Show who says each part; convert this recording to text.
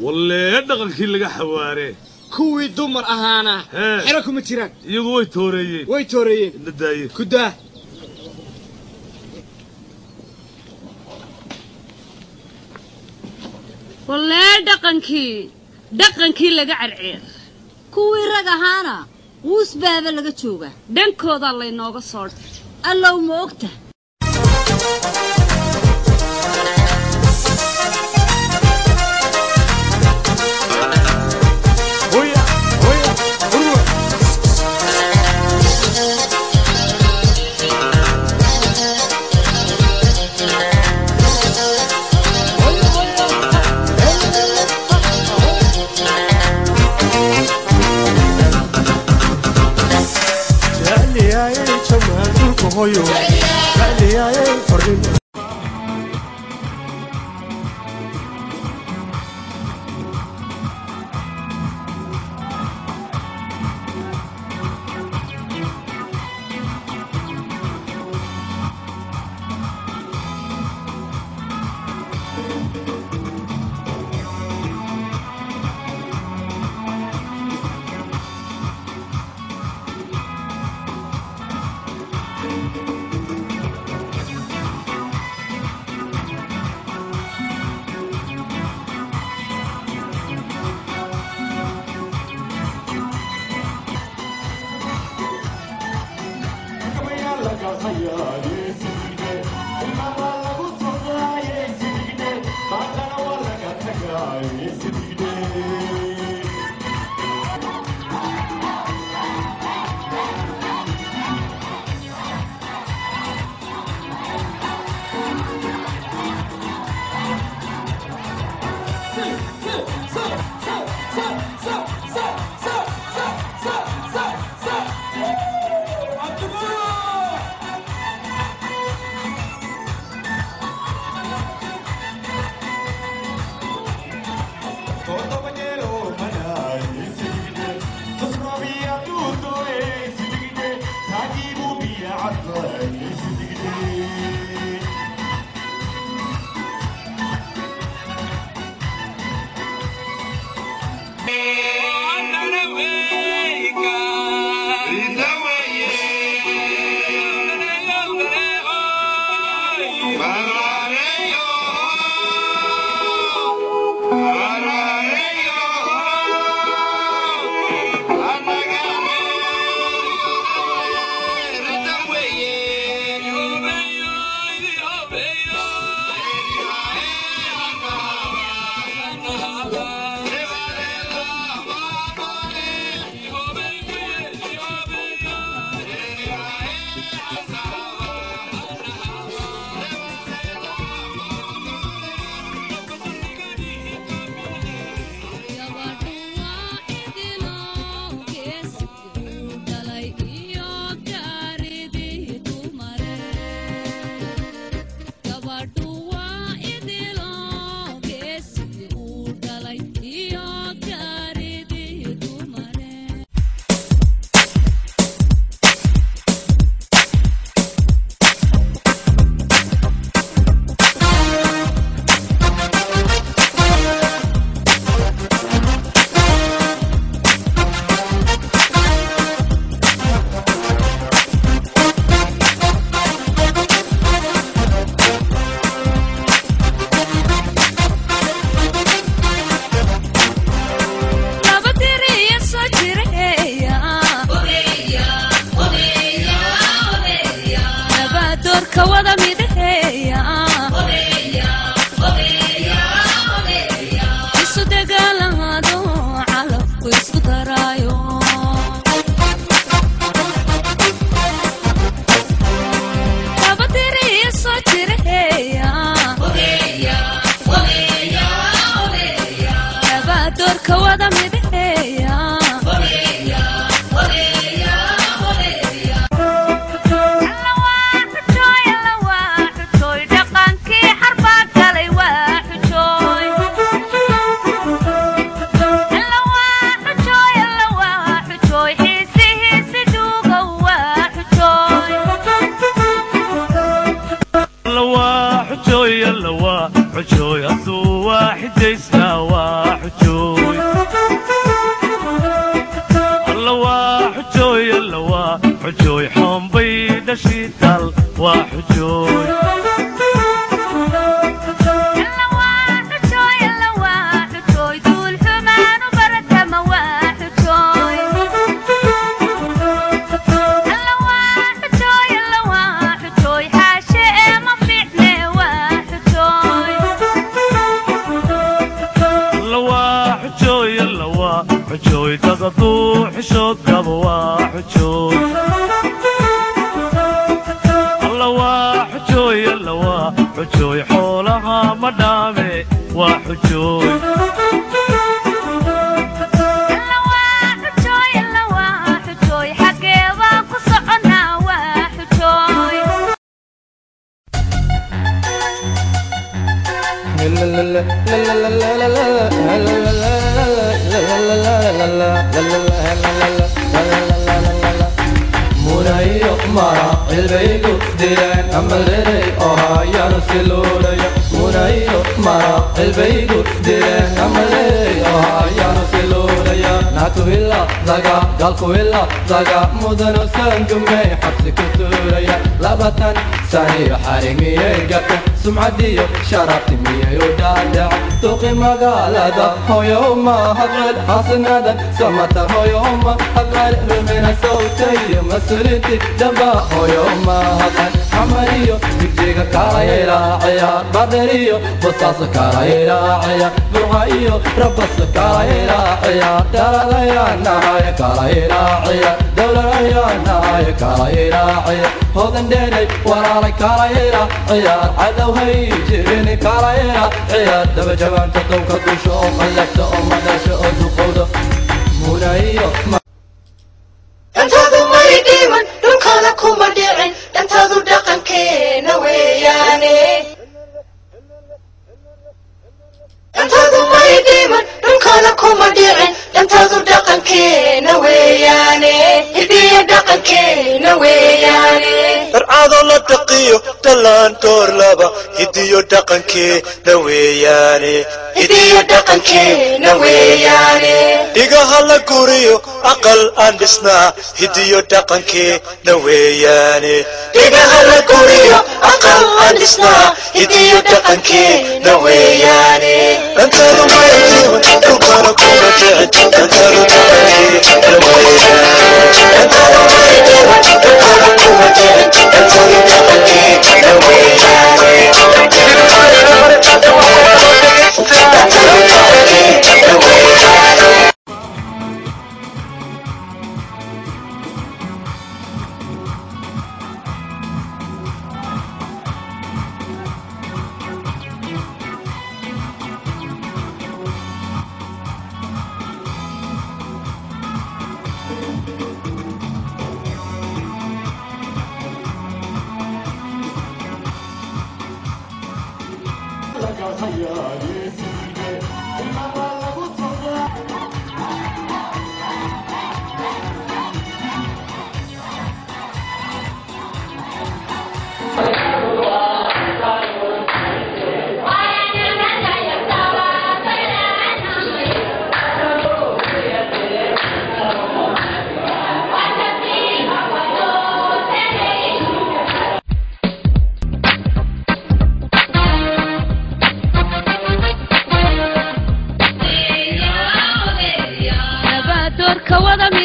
Speaker 1: والله دقن كي لغا حواره
Speaker 2: كوي دمر أهانا حركم التيران
Speaker 1: يقو وي توريين ندايه
Speaker 2: كده
Speaker 3: والله دقنكي لغا عرعير
Speaker 4: كوي رق أهانا ووس بابا لغا جوغا
Speaker 3: dhankooda alla inooga soo
Speaker 4: allow ma ogta
Speaker 5: Hoyo, dale ahí, corriendo.
Speaker 6: حجوي حوم بيد شيتال وحجوي حجوي تقطو حشود قبوا حجوي الله وحجوي الله وحجوي حولها مدامي وحجوي
Speaker 7: Munayo mara elbeigu diran amalere oha siluraya Munayo mara elbeigu diran amalere oha siluraya Natuilla zaga galkuilla zaga mudano sangume habsi kuturaya Labatan sani harimiye gata sumadiyo sharafti miyo dada Tuqi magalada hoyo ma hadal hasnadan samata hoyo ma hadal rumena sawtay مسؤوليتي دبا يوم هقن حمريو تجيك كايرا عيا بدريو بصاص كايرا عيا برغايو ربص كايرا عيا دالا يا نهاية كايرا عيا دولا يا نهاية كايرا عيا هودن ديني ورالي كايرا عيا عدو هي جيريني كايرا عيا دبا جوان تطوك دوشو خلقت أمنا شو دقودو مولايو
Speaker 8: dantadu may dhiman dhulkana kuma dhicin dhantadu dhaqankeena weeyaane dantadu may dhiman dhulkana kuma dhicin dhantadu dhaqankeena weeyaane hidiya dhaqankeena weeyaane
Speaker 9: darcado la taqiyo dalaan door laba hidiyo dhaqankeena weeyaane
Speaker 8: hidiya dhaqankeena weeyaane
Speaker 9: dhigaha la guriyo aqal aan dhisnaa hidiyo dhaqankeena weeyaane
Speaker 8: dhigaha la guriyo aqal aan dhisnaa hidiyo dhaqankeena weeyaane
Speaker 9: dantadu may dhiman dhulkana kuma dhicin dhantadu dhaqankeena weeyaane
Speaker 8: dantadu may dhiman dhulkana kuma dhicin dhantadu dhaqankeena weeyaane
Speaker 3: كوضع